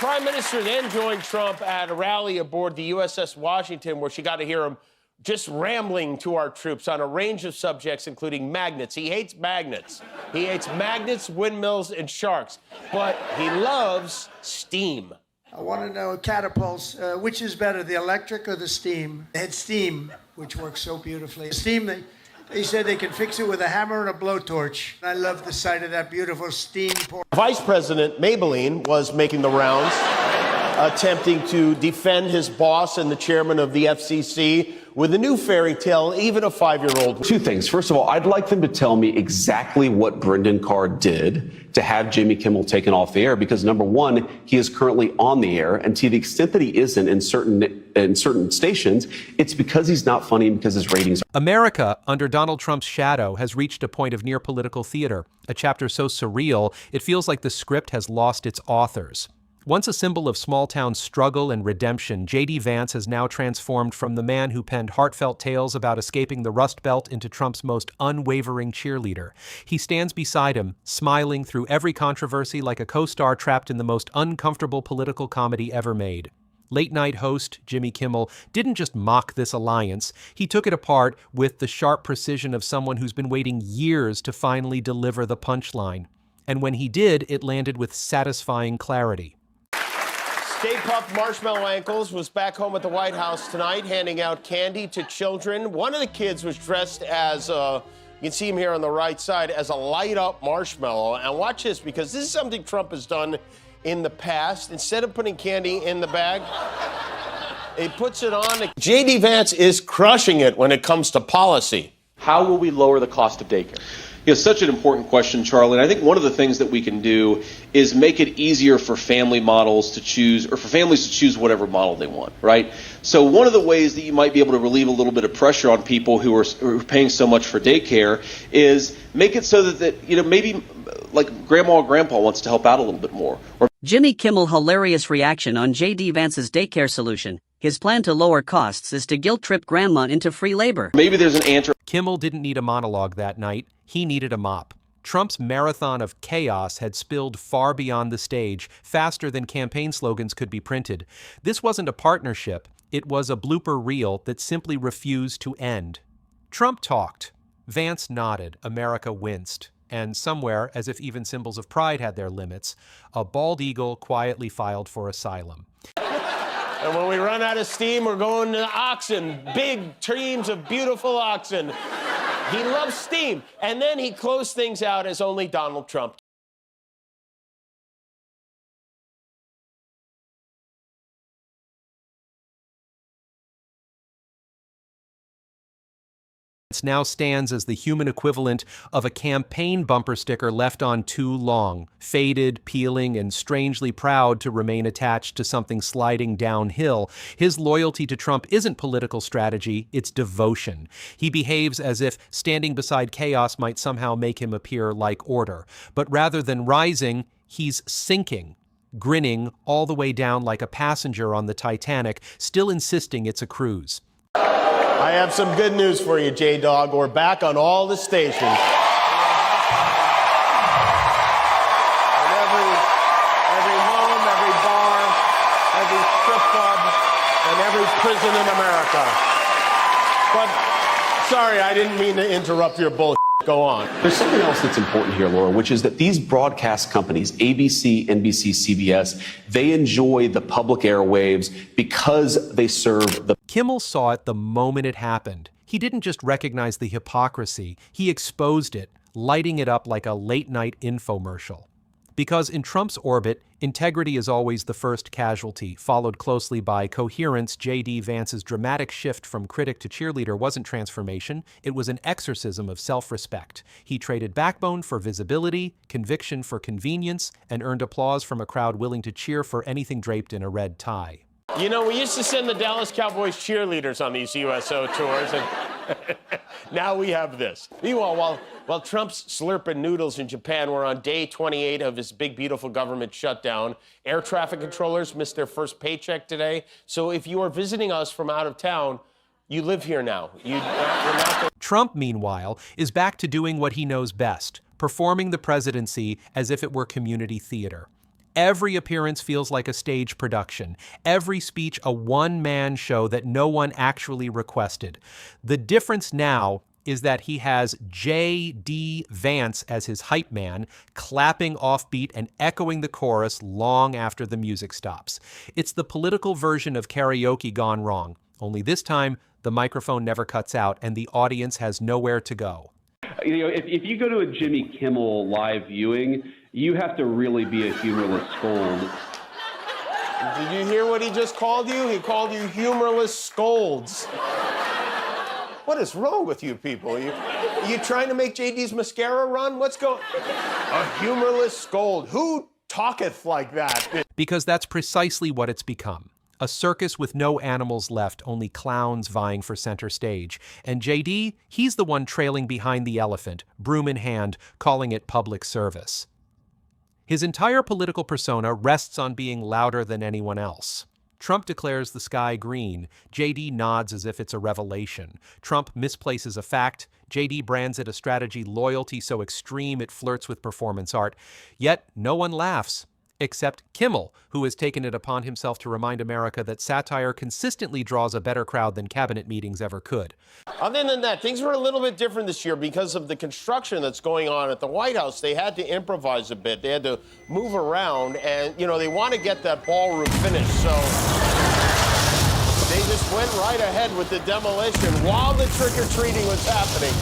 Prime Minister then joined Trump at a rally aboard the USS Washington, where she got to hear him just rambling to our troops on a range of subjects, including magnets. He hates magnets. He hates magnets, windmills, and sharks. But he loves steam. I want to know, catapults, which is better, the electric or the steam? They had steam, which works so beautifully. Steam, they said they can fix it with a hammer and a blowtorch. I love the sight of that beautiful steam pour. Vice President Maybelline was making the rounds, attempting to defend his boss and the chairman of the FCC with a new fairy tale, even a 5-year-old. Two things. First of all, I'd like them to tell me exactly what Brendan Carr did to have Jimmy Kimmel taken off the air, because number one, he is currently on the air, and to the extent that he isn't in certain stations, it's because he's not funny and because his ratings are. America, under Donald Trump's shadow, has reached a point of near political theater, a chapter so surreal it feels like the script has lost its authors. Once a symbol of small-town struggle and redemption, JD Vance has now transformed from the man who penned heartfelt tales about escaping the Rust Belt into Trump's most unwavering cheerleader. He stands beside him, smiling through every controversy like a co-star trapped in the most uncomfortable political comedy ever made. Late-night host Jimmy Kimmel didn't just mock this alliance, he took it apart with the sharp precision of someone who's been waiting years to finally deliver the punchline. And when he did, it landed with satisfying clarity. Stay Puft Marshmallow Ankles was back home at the White House tonight, handing out candy to children. One of the kids was dressed as, you can see him here on the right side, as a light-up marshmallow. And watch this, because this is something Trump has done in the past. Instead of putting candy in the bag, he puts it on. JD Vance is crushing it when it comes to policy. How will we lower the cost of daycare? It's such an important question, Charlie. And I think one of the things that we can do is make it easier for family models to choose, or for families to choose whatever model they want, right? So one of the ways that you might be able to relieve a little bit of pressure on people who are paying so much for daycare is make it so that maybe like grandma or grandpa wants to help out a little bit more. Jimmy Kimmel hilarious reaction on JD Vance's daycare solution. His plan to lower costs is to guilt-trip grandma into free labor. Maybe there's an answer. Kimmel didn't need a monologue that night. He needed a mop. Trump's marathon of chaos had spilled far beyond the stage, faster than campaign slogans could be printed. This wasn't a partnership. It was a blooper reel that simply refused to end. Trump talked. Vance nodded. America winced. And somewhere, as if even symbols of pride had their limits, a bald eagle quietly filed for asylum. And when we run out of steam, we're going to oxen, big teams of beautiful oxen. He loves steam. And then he closed things out as only Donald Trump. It now stands as the human equivalent of a campaign bumper sticker left on too long, faded, peeling, and strangely proud to remain attached to something sliding downhill. His loyalty to Trump isn't political strategy, it's devotion. He behaves as if standing beside chaos might somehow make him appear like order. But rather than rising, he's sinking, grinning all the way down like a passenger on the Titanic, still insisting it's a cruise. I have some good news for you, J-Dog. We're back on all the stations. And every home, every bar, every strip club, and every prison in America. But, sorry, I didn't mean to interrupt your bullshit. Go on. There's something else that's important here, Laura, which is that these broadcast companies, ABC, NBC, CBS, they enjoy the public airwaves because they serve the... Kimmel saw it the moment it happened. He didn't just recognize the hypocrisy, he exposed it, lighting it up like a late-night infomercial. Because in Trump's orbit, integrity is always the first casualty, followed closely by coherence. JD Vance's dramatic shift from critic to cheerleader wasn't transformation, it was an exorcism of self-respect. He traded backbone for visibility, conviction for convenience, and earned applause from a crowd willing to cheer for anything draped in a red tie. You know, we used to send the Dallas Cowboys cheerleaders on these USO tours, and now we have this. Meanwhile, while Trump's slurping noodles in Japan were on day 28 of his big, beautiful government shutdown, air traffic controllers missed their first paycheck today. So if you are visiting us from out of town, you live here now. Trump, meanwhile, is back to doing what he knows best, performing the presidency as if it were community theater. Every appearance feels like a stage production. Every speech a one-man show that no one actually requested. The difference now is that he has JD Vance as his hype man, clapping offbeat and echoing the chorus long after the music stops. It's the political version of karaoke gone wrong, only this time the microphone never cuts out and the audience has nowhere to go. You know, if you go to a Jimmy Kimmel live viewing, you have to really be a humorless scold. Did you hear what he just called you? He called you humorless scolds. What is wrong with you people? You trying to make JD's mascara run? What's going? A humorless scold. Who talketh like that? Because that's precisely what it's become. A circus with no animals left, only clowns vying for center stage. And JD, he's the one trailing behind the elephant, broom in hand, calling it public service. His entire political persona rests on being louder than anyone else. Trump declares the sky green. JD nods as if it's a revelation. Trump misplaces a fact. JD brands it a strategy loyalty so extreme it flirts with performance art. Yet no one laughs, except Kimmel, who has taken it upon himself to remind America that satire consistently draws a better crowd than cabinet meetings ever could. Other than that, things were a little bit different this year because of the construction that's going on at the White House. They had to improvise a bit. They had to move around, and, you know, they want to get that ballroom finished, so they just went right ahead with the demolition while the trick-or-treating was happening.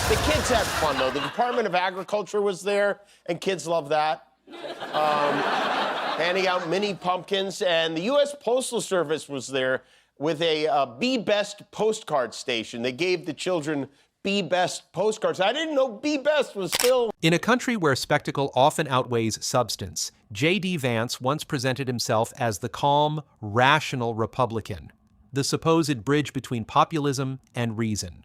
The kids had fun, though. The Department of Agriculture was there, and kids love that. Handing out mini pumpkins, and the U.S. Postal Service was there with a Be Best postcard station. They gave the children Be Best postcards. I didn't know Be Best was still... In a country where spectacle often outweighs substance, JD Vance once presented himself as the calm, rational Republican, the supposed bridge between populism and reason.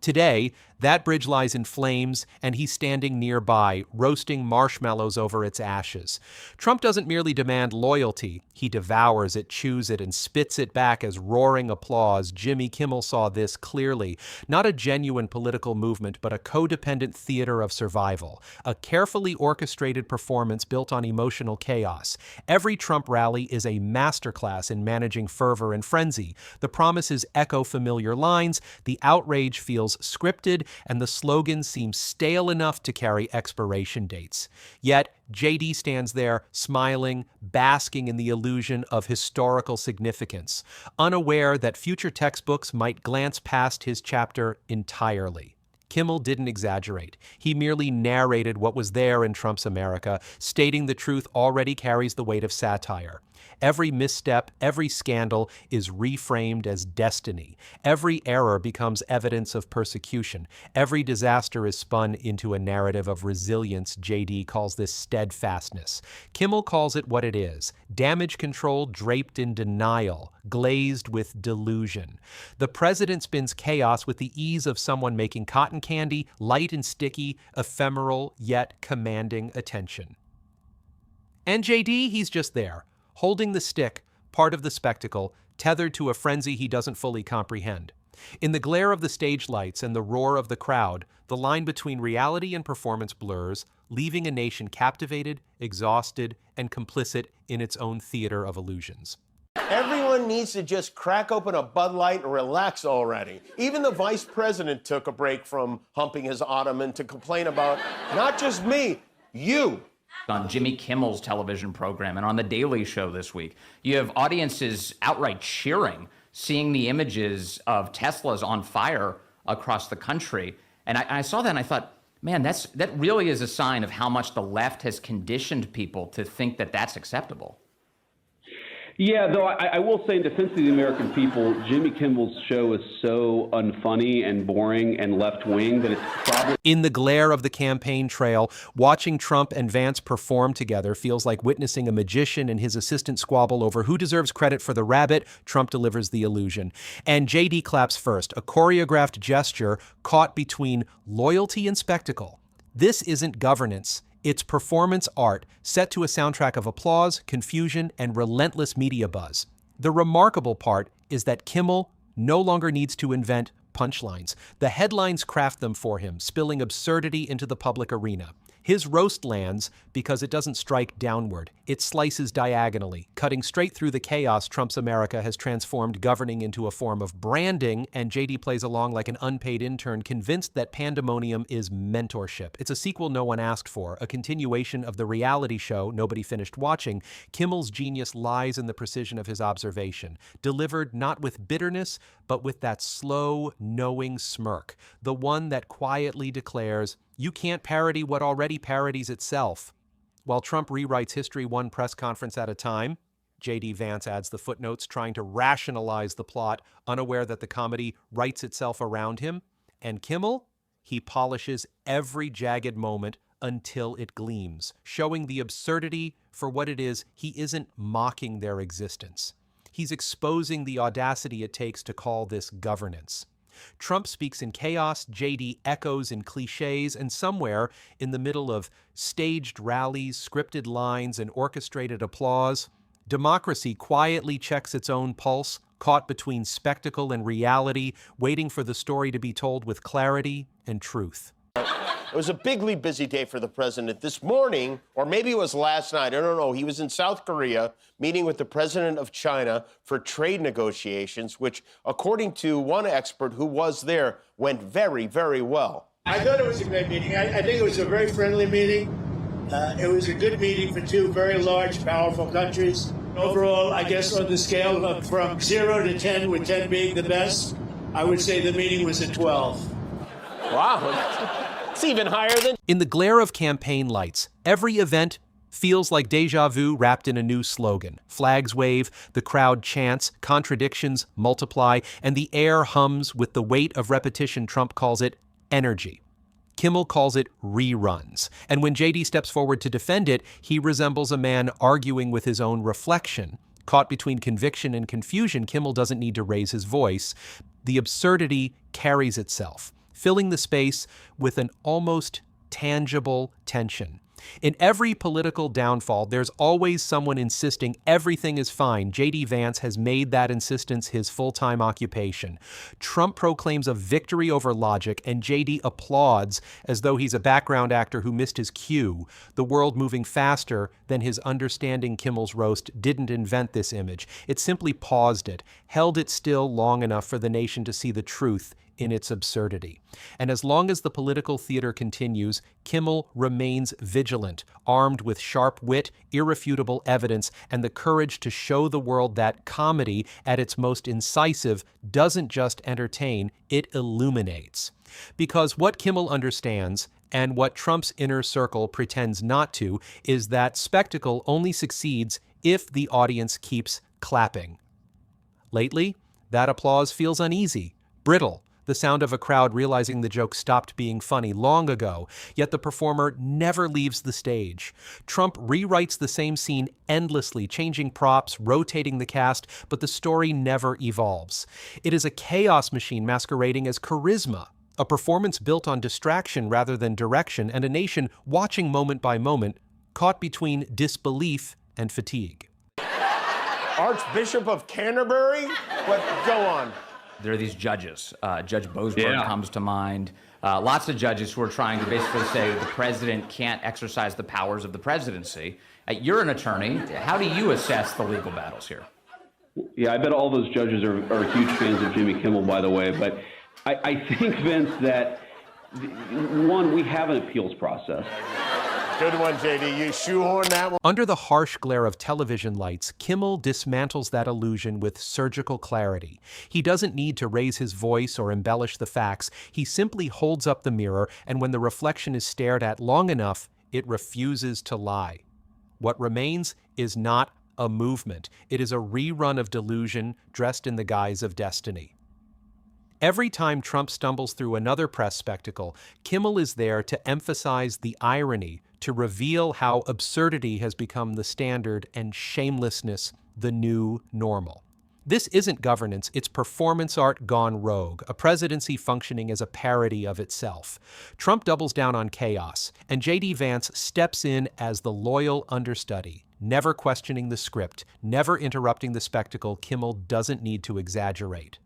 Today, that bridge lies in flames, and he's standing nearby, roasting marshmallows over its ashes. Trump doesn't merely demand loyalty. He devours it, chews it, and spits it back as roaring applause. Jimmy Kimmel saw this clearly. Not a genuine political movement, but a codependent theater of survival. A carefully orchestrated performance built on emotional chaos. Every Trump rally is a masterclass in managing fervor and frenzy. The promises echo familiar lines. The outrage feels scripted, and the slogan seems stale enough to carry expiration dates. Yet, JD stands there, smiling, basking in the illusion of historical significance, unaware that future textbooks might glance past his chapter entirely. Kimmel didn't exaggerate. He merely narrated what was there in Trump's America, stating the truth already carries the weight of satire. Every misstep, every scandal is reframed as destiny. Every error becomes evidence of persecution. Every disaster is spun into a narrative of resilience. JD calls this steadfastness. Kimmel calls it what it is: damage control draped in denial, glazed with delusion. The president spins chaos with the ease of someone making cotton candy, light and sticky, ephemeral yet commanding attention. And JD, he's just there, holding the stick, part of the spectacle, tethered to a frenzy he doesn't fully comprehend. In the glare of the stage lights and the roar of the crowd, the line between reality and performance blurs, leaving a nation captivated, exhausted, and complicit in its own theater of illusions. Everyone needs to just crack open a Bud Light and relax already. Even the vice president took a break from humping his ottoman to complain about, not just me, you. On Jimmy Kimmel's television program and on The Daily Show this week, you have audiences outright cheering, seeing the images of Teslas on fire across the country. And I saw that and I thought, man, that really is a sign of how much the left has conditioned people to think that that's acceptable. Yeah, though I will say in defense of the American people, Jimmy Kimmel's show is so unfunny and boring and left-wing that it's probably... In the glare of the campaign trail, watching Trump and Vance perform together feels like witnessing a magician and his assistant squabble over who deserves credit for the rabbit. Trump delivers the illusion. And JD claps first, a choreographed gesture caught between loyalty and spectacle. This isn't governance. It's performance art, set to a soundtrack of applause, confusion, and relentless media buzz. The remarkable part is that Kimmel no longer needs to invent punchlines. The headlines craft them for him, spilling absurdity into the public arena. His roast lands because it doesn't strike downward. It slices diagonally, cutting straight through the chaos Trump's America has transformed governing into a form of branding, and JD plays along like an unpaid intern, convinced that pandemonium is mentorship. It's a sequel no one asked for, a continuation of the reality show nobody finished watching. Kimmel's genius lies in the precision of his observation, delivered not with bitterness, but with that slow, knowing smirk, the one that quietly declares, "You can't parody what already parodies itself." While Trump rewrites history one press conference at a time, JD Vance adds the footnotes, trying to rationalize the plot, unaware that the comedy writes itself around him. And Kimmel, he polishes every jagged moment until it gleams, showing the absurdity for what it is. He isn't mocking their existence. He's exposing the audacity it takes to call this governance. Trump speaks in chaos, JD echoes in cliches, and somewhere in the middle of staged rallies, scripted lines, and orchestrated applause, democracy quietly checks its own pulse, caught between spectacle and reality, waiting for the story to be told with clarity and truth. It was a bigly busy day for the president this morning, or maybe it was last night. I don't know. He was in South Korea meeting with the president of China for trade negotiations, which, according to one expert who was there, went very, very well. I thought it was a great meeting. I think it was a very friendly meeting. It was a good meeting for two very large, powerful countries. Overall, I guess on the scale of from 0 to 10, with 10 being the best, I would say the meeting was a 12. Wow. It's even higher than... In the glare of campaign lights, every event feels like deja vu wrapped in a new slogan. Flags wave, the crowd chants, contradictions multiply, and the air hums with the weight of repetition. Trump calls it energy. Kimmel calls it reruns. And when JD steps forward to defend it, he resembles a man arguing with his own reflection. Caught between conviction and confusion, Kimmel doesn't need to raise his voice. The absurdity carries itself, filling the space with an almost tangible tension. In every political downfall, there's always someone insisting everything is fine. JD Vance has made that insistence his full-time occupation. Trump proclaims a victory over logic, and JD applauds as though he's a background actor who missed his cue. The world moving faster than his understanding Kimmel's roast didn't invent this image. It simply paused it, held it still long enough for the nation to see the truth in its absurdity. And as long as the political theater continues, Kimmel remains vigilant, armed with sharp wit, irrefutable evidence, and the courage to show the world that comedy, at its most incisive, doesn't just entertain, it illuminates. Because what Kimmel understands, and what Trump's inner circle pretends not to, is that spectacle only succeeds if the audience keeps clapping. Lately, that applause feels uneasy, brittle, the sound of a crowd realizing the joke stopped being funny long ago, yet the performer never leaves the stage. Trump rewrites the same scene endlessly, changing props, rotating the cast, but the story never evolves. It is a chaos machine masquerading as charisma, a performance built on distraction rather than direction, and a nation watching moment by moment, caught between disbelief and fatigue. Archbishop of Canterbury? What? Go on. There are these judges. Judge Boasberg comes to mind. Lots of judges who are trying to basically say the president can't exercise the powers of the presidency. You're an attorney. How do you assess the legal battles here? Yeah, I bet all those judges are huge fans of Jimmy Kimmel, by the way. But I think, Vince, that, one, we have an appeals process. Good one, JD. You shoehorn that one. Under the harsh glare of television lights, Kimmel dismantles that illusion with surgical clarity. He doesn't need to raise his voice or embellish the facts. He simply holds up the mirror, and when the reflection is stared at long enough, it refuses to lie. What remains is not a movement. It is a rerun of delusion dressed in the guise of destiny. Every time Trump stumbles through another press spectacle, Kimmel is there to emphasize the irony, to reveal how absurdity has become the standard and shamelessness the new normal. This isn't governance, it's performance art gone rogue, a presidency functioning as a parody of itself. Trump doubles down on chaos, and JD Vance steps in as the loyal understudy, never questioning the script, never interrupting the spectacle. Kimmel doesn't need to exaggerate.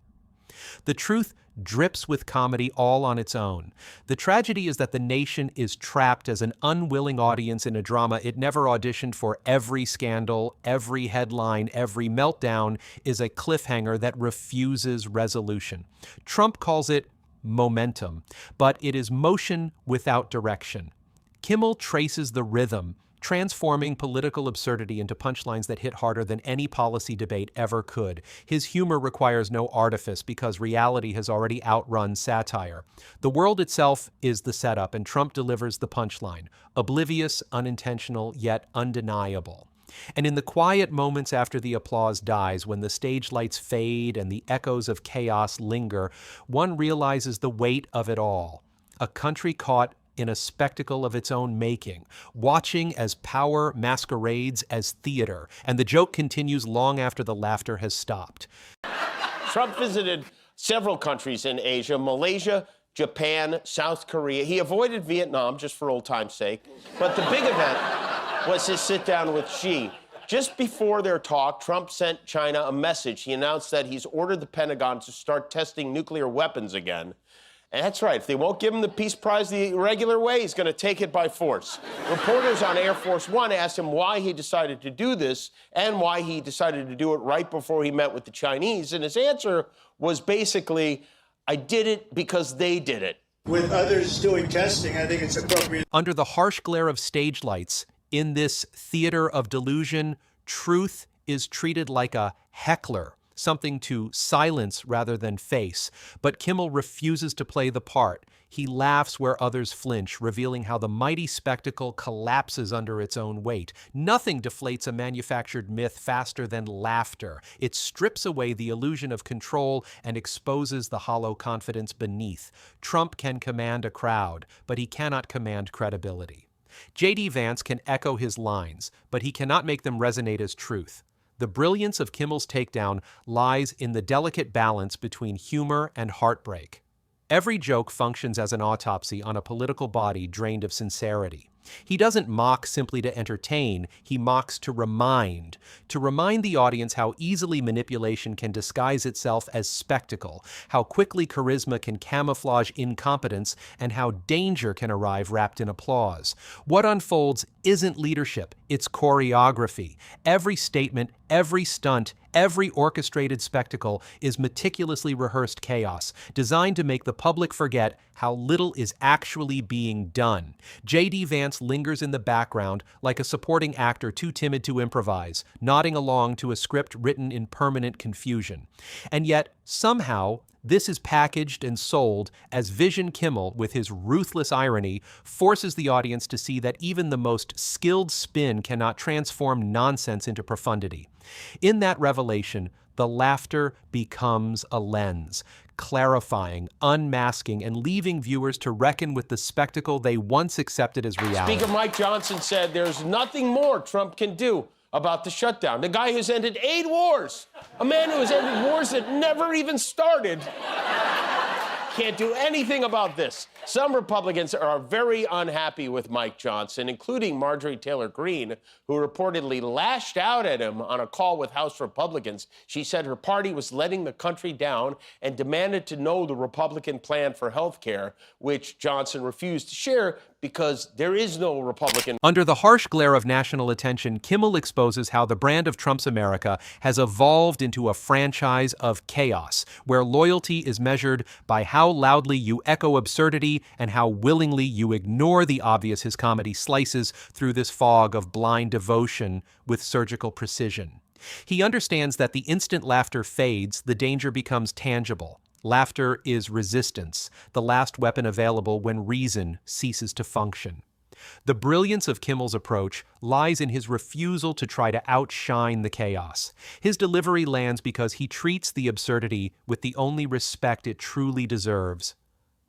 The truth drips with comedy all on its own. The tragedy is that the nation is trapped as an unwilling audience in a drama it never auditioned for. Every scandal, every headline, every meltdown is a cliffhanger that refuses resolution. Trump calls it momentum, but it is motion without direction. Kimmel traces the rhythm, transforming political absurdity into punchlines that hit harder than any policy debate ever could. His humor requires no artifice because reality has already outrun satire. The world itself is the setup, and Trump delivers the punchline, oblivious, unintentional, yet undeniable. And in the quiet moments after the applause dies, when the stage lights fade and the echoes of chaos linger, one realizes the weight of it all. A country caught in a spectacle of its own making, watching as power masquerades as theater, and the joke continues long after the laughter has stopped. Trump visited several countries in Asia, Malaysia, Japan, South Korea. He avoided Vietnam just for old time's sake. But the big event was his sit-down with Xi. Just before their talk, Trump sent China a message. He announced that he's ordered the Pentagon to start testing nuclear weapons again. And that's right. If they won't give him the peace prize the regular way, he's going to take it by force. Reporters on Air Force One asked him why he decided to do this and why he decided to do it right before he met with the Chinese. And his answer was basically, I did it because they did it. With others doing testing, I think it's appropriate. Under the harsh glare of stage lights, in this theater of delusion, truth is treated like a heckler, something to silence rather than face. But Kimmel refuses to play the part. He laughs where others flinch, revealing how the mighty spectacle collapses under its own weight. Nothing deflates a manufactured myth faster than laughter. It strips away the illusion of control and exposes the hollow confidence beneath. Trump can command a crowd, but he cannot command credibility. JD Vance can echo his lines, but he cannot make them resonate as truth. The brilliance of Kimmel's takedown lies in the delicate balance between humor and heartbreak. Every joke functions as an autopsy on a political body drained of sincerity. He doesn't mock simply to entertain, he mocks to remind the audience how easily manipulation can disguise itself as spectacle, how quickly charisma can camouflage incompetence, and how danger can arrive wrapped in applause. What unfolds isn't leadership, it's choreography. Every statement, every stunt, every orchestrated spectacle is meticulously rehearsed chaos, designed to make the public forget how little is actually being done. JD Vance lingers in the background like a supporting actor too timid to improvise, nodding along to a script written in permanent confusion. And yet, somehow, this is packaged and sold as Vision Kimmel, with his ruthless irony, forces the audience to see that even the most skilled spin cannot transform nonsense into profundity. In that revelation, the laughter becomes a lens, clarifying, unmasking, and leaving viewers to reckon with the spectacle they once accepted as reality. Speaker Mike Johnson said there's nothing more Trump can do about the shutdown. The guy who's ended 8 wars, a man who has ended wars that never even started, can't do anything about this. Some Republicans are very unhappy with Mike Johnson, including Marjorie Taylor Greene, who reportedly lashed out at him on a call with House Republicans. She said her party was letting the country down and demanded to know the Republican plan for health care, which Johnson refused to share because there is no Republican. Under the harsh glare of national attention, Kimmel exposes how the brand of Trump's America has evolved into a franchise of chaos, where loyalty is measured by how loudly you echo absurdity and how willingly you ignore the obvious his comedy slices through this fog of blind devotion with surgical precision. He understands that the instant laughter fades, the danger becomes tangible. Laughter is resistance, the last weapon available when reason ceases to function. The brilliance of Kimmel's approach lies in his refusal to try to outshine the chaos. His delivery lands because he treats the absurdity with the only respect it truly deserves: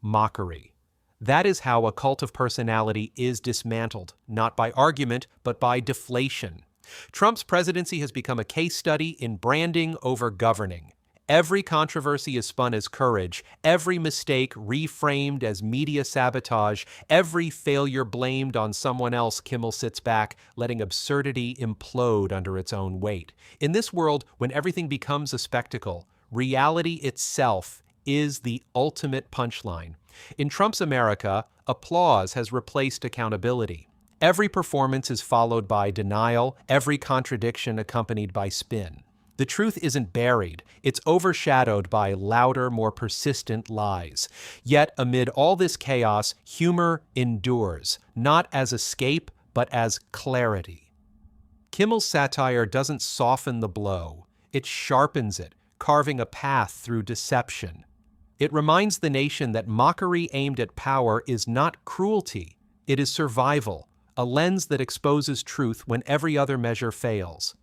mockery. That is how a cult of personality is dismantled, not by argument, but by deflation. Trump's presidency has become a case study in branding over governing. Every controversy is spun as courage, every mistake reframed as media sabotage, every failure blamed on someone else. Kimmel sits back, letting absurdity implode under its own weight. In this world, when everything becomes a spectacle, reality itself is the ultimate punchline. In Trump's America, applause has replaced accountability. Every performance is followed by denial, every contradiction accompanied by spin. The truth isn't buried, it's overshadowed by louder, more persistent lies. Yet, amid all this chaos, humor endures, not as escape, but as clarity. Kimmel's satire doesn't soften the blow, it sharpens it, carving a path through deception. It reminds the nation that mockery aimed at power is not cruelty, it is survival, a lens that exposes truth when every other measure fails.